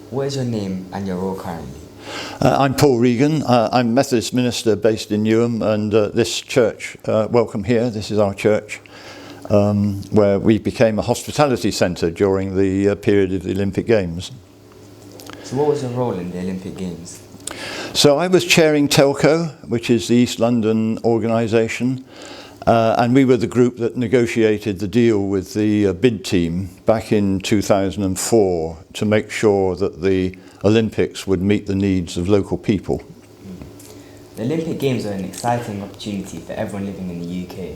What is your name and your role currently? I'm Paul Regan. I'm Methodist minister based in Newham, and this church, welcome here, this is our church, where we became a hospitality centre during the period of the Olympic Games. So what was your role in the Olympic Games? So I was chairing Telco, which is the East London organisation, and we were the group that negotiated the deal with the bid team back in 2004 to make sure that the Olympics would meet the needs of local people. The Olympic Games are an exciting opportunity for everyone living in the UK.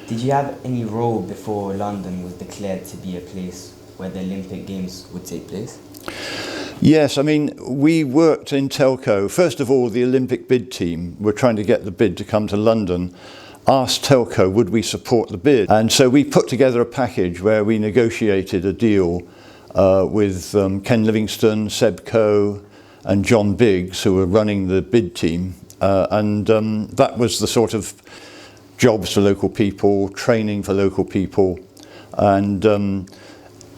Did you have any role before London was declared to be a place where the Olympic Games would take place? Yes, I mean, we worked in Telco. First of all, the Olympic bid team were trying to get the bid to come to London, asked Telco would we support the bid. And so we put together a package where we negotiated a deal with Ken Livingstone, Seb Coe and John Biggs, who were running the bid team. That was the sort of jobs for local people, training for local people. And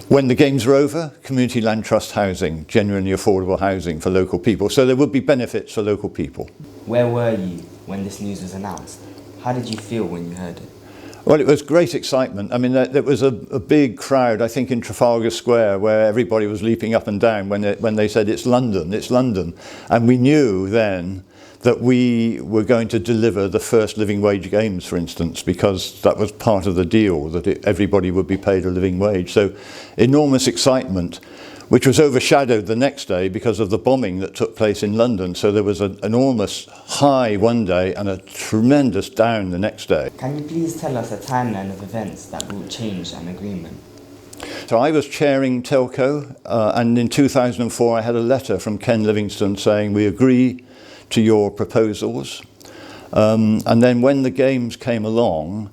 when the games were over, Community Land Trust housing, genuinely affordable housing for local people. So there would be benefits for local people. Where were you when this news was announced? How did you feel when you heard it? Well, it was great excitement. I mean, there was a big crowd, I think, in Trafalgar Square, where everybody was leaping up and down when they said, it's London, it's London. And we knew then that we were going to deliver the first living wage games, for instance, because that was part of the deal, that everybody would be paid a living wage. So enormous excitement, which was overshadowed the next day because of the bombing that took place in London. So there was an enormous high one day and a tremendous down the next day. Can you please tell us a timeline of events that brought change and agreement? So I was chairing Telco, and in 2004 I had a letter from Ken Livingstone saying we agree to your proposals. And then when the games came along,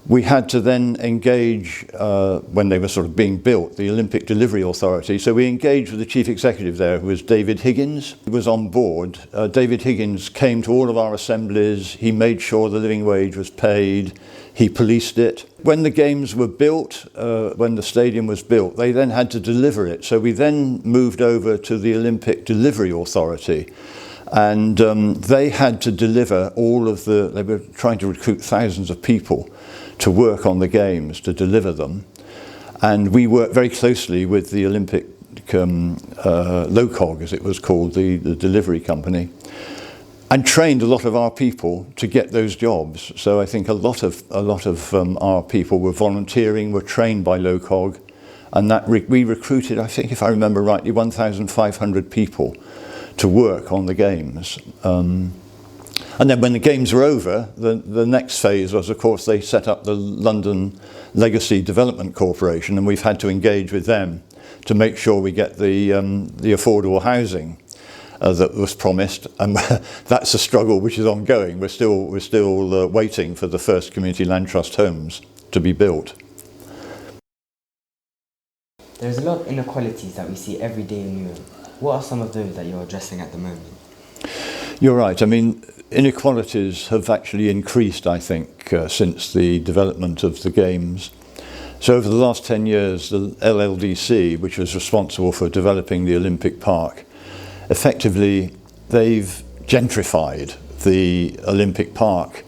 we had to then engage, when they were sort of being built, the Olympic Delivery Authority. So we engaged with the chief executive there, who was David Higgins. He was on board. David Higgins came to all of our assemblies. He made sure the living wage was paid. He policed it. When the games were built, when the stadium was built, they then had to deliver it. So we then moved over to the Olympic Delivery Authority. And they had to deliver they were trying to recruit thousands of people to work on the games, to deliver them. And we worked very closely with the Olympic LOCOG, as it was called, the delivery company, and trained a lot of our people to get those jobs. So I think a lot of our people were volunteering, were trained by LOCOG, and that we recruited, I think if I remember rightly, 1,500 people to work on the games. And then when the games were over, the next phase was, of course, they set up the London Legacy Development Corporation, and we've had to engage with them to make sure we get the affordable housing that was promised. And that's a struggle which is ongoing. We're still waiting for the first Community Land Trust homes to be built. There's a lot of inequalities that we see every day in Newham. What are some of those that you're addressing at the moment? You're right. I mean, inequalities have actually increased, I think, since the development of the Games. So over the last 10 years, the LLDC, which was responsible for developing the Olympic Park, effectively, they've gentrified the Olympic Park.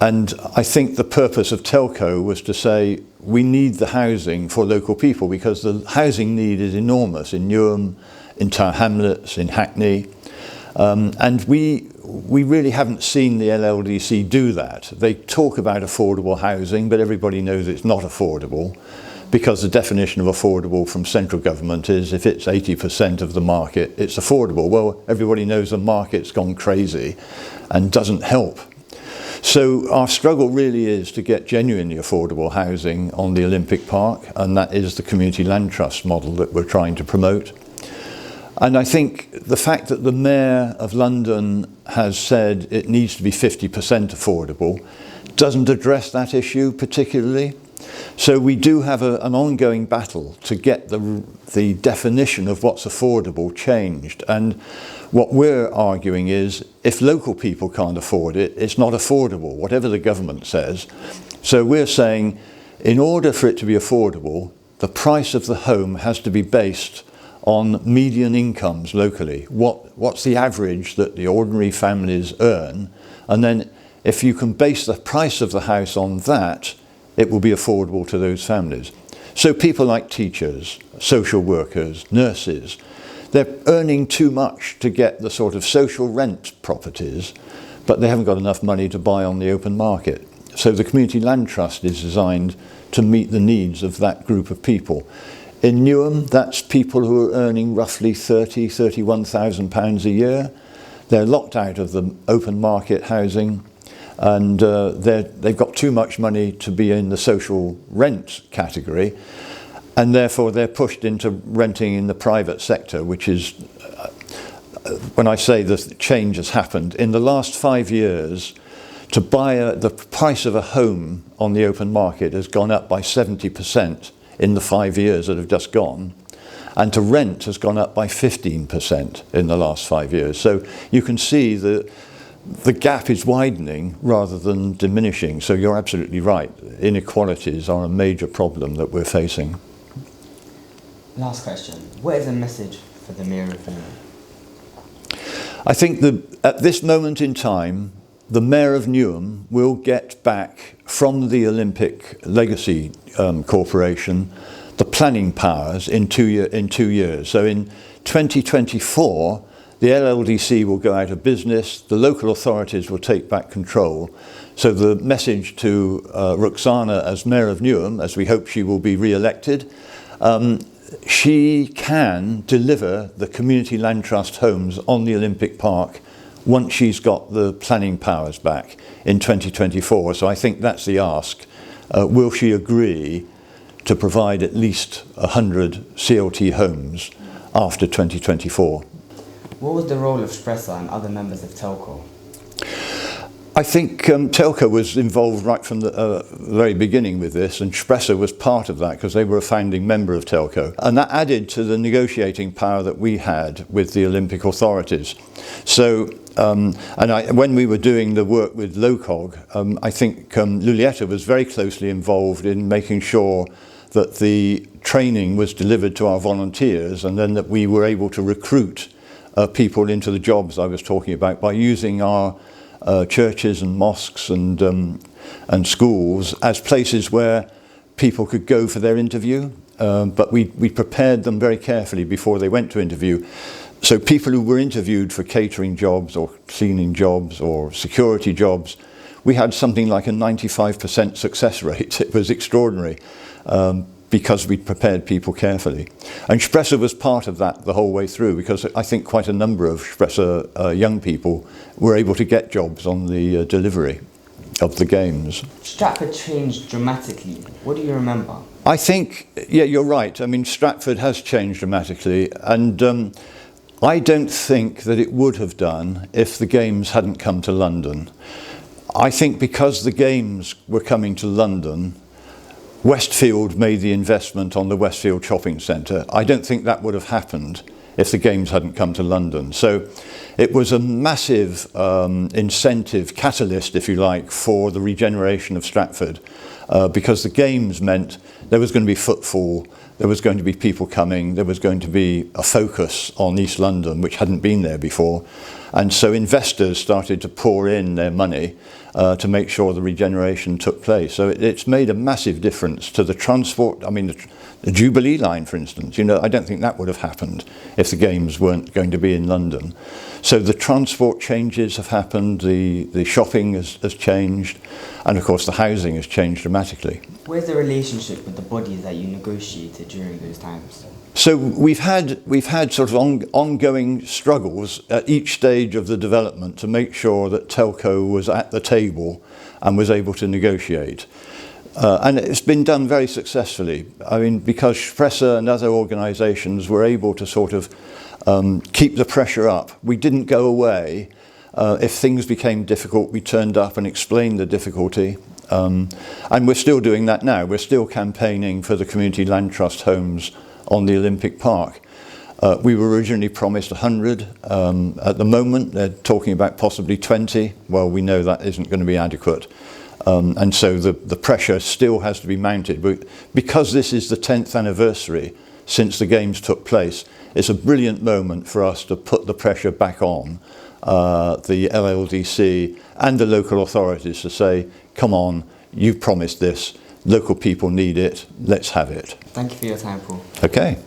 And I think the purpose of Telco was to say, we need the housing for local people, because the housing need is enormous in Newham, in Tower Hamlets, in Hackney. And we really haven't seen the LLDC do that. They talk about affordable housing, but everybody knows it's not affordable, because the definition of affordable from central government is if it's 80% of the market, it's affordable. Well, everybody knows the market's gone crazy and doesn't help. So our struggle really is to get genuinely affordable housing on the Olympic Park, and that is the Community Land Trust model that we're trying to promote. And I think the fact that the Mayor of London has said it needs to be 50% affordable doesn't address that issue particularly. So we do have an ongoing battle to get the definition of what's affordable changed. And what we're arguing is, if local people can't afford it, it's not affordable, whatever the government says. So we're saying, in order for it to be affordable, the price of the home has to be based on median incomes locally. What's the average that the ordinary families earn? And then if you can base the price of the house on that, it will be affordable to those families. So people like teachers, social workers, nurses, they're earning too much to get the sort of social rent properties, but they haven't got enough money to buy on the open market. So the Community Land Trust is designed to meet the needs of that group of people. In Newham, that's people who are earning roughly £31,000 a year. They're locked out of the open market housing, and they've got too much money to be in the social rent category, and therefore they're pushed into renting in the private sector, which is, when I say the change has happened, in the last 5 years, to buy the price of a home on the open market has gone up by 70% in the 5 years that have just gone, and to rent has gone up by 15% in the last 5 years. So you can see that the gap is widening rather than diminishing. So you're absolutely right. Inequalities are a major problem that we're facing. Last question. What is the message for the Mayor of Newham? I think that at this moment in time, the Mayor of Newham will get back from the Olympic Legacy Corporation the planning powers in 2 years. So in 2024, the LLDC will go out of business, the local authorities will take back control. So the message to Ruxana as Mayor of Newham, as we hope she will be re-elected, she can deliver the Community Land Trust homes on the Olympic Park once she's got the planning powers back in 2024. So I think that's the ask. Will she agree to provide at least 100 CLT homes after 2024? What was the role of Spressa and other members of Telco? I think Telco was involved right from the very beginning with this, and Spressa was part of that because they were a founding member of Telco. And that added to the negotiating power that we had with the Olympic authorities. So, when we were doing the work with LOCOG, I think Lulietta was very closely involved in making sure that the training was delivered to our volunteers, and then that we were able to recruit people into the jobs I was talking about by using our churches and mosques and schools as places where people could go for their interview, but we prepared them very carefully before they went to interview. So people who were interviewed for catering jobs or cleaning jobs or security jobs, we had something like a 95% success rate. It was extraordinary because we'd prepared people carefully. And Spressa was part of that the whole way through, because I think quite a number of Spressa young people were able to get jobs on the delivery of the games. Stratford changed dramatically. What do you remember? I think, yeah, you're right. I mean, Stratford has changed dramatically, and I don't think that it would have done if the games hadn't come to London. I think because the games were coming to London, Westfield made the investment on the Westfield Shopping Centre. I don't think that would have happened if the games hadn't come to London. So it was a massive incentive, catalyst, if you like, for the regeneration of Stratford, because the games meant there was going to be footfall, there was going to be people coming, there was going to be a focus on East London, which hadn't been there before. And so investors started to pour in their money to make sure the regeneration took place. So it's made a massive difference to the transport. I mean, the Jubilee line, for instance, I don't think that would have happened if the games weren't going to be in London. So the transport changes have happened, the shopping has changed, and of course the housing has changed dramatically. Where's the relationship with the bodies that you negotiated during those times? So we've had sort of ongoing struggles at each stage of the development to make sure that Telco was at the table and was able to negotiate. And it's been done very successfully. I mean, because Spressa and other organisations were able to sort of keep the pressure up. We didn't go away. If things became difficult, we turned up and explained the difficulty. And we're still doing that now. We're still campaigning for the Community Land Trust homes on the Olympic Park. We were originally promised 100. At the moment, they're talking about possibly 20. Well, we know that isn't going to be adequate. And so the pressure still has to be mounted. But because this is the 10th anniversary since the Games took place. It's a brilliant moment for us to put the pressure back on the LLDC and the local authorities to say, come on, you've promised this, local people need it, let's have it. Thank you for your time, Paul. Okay.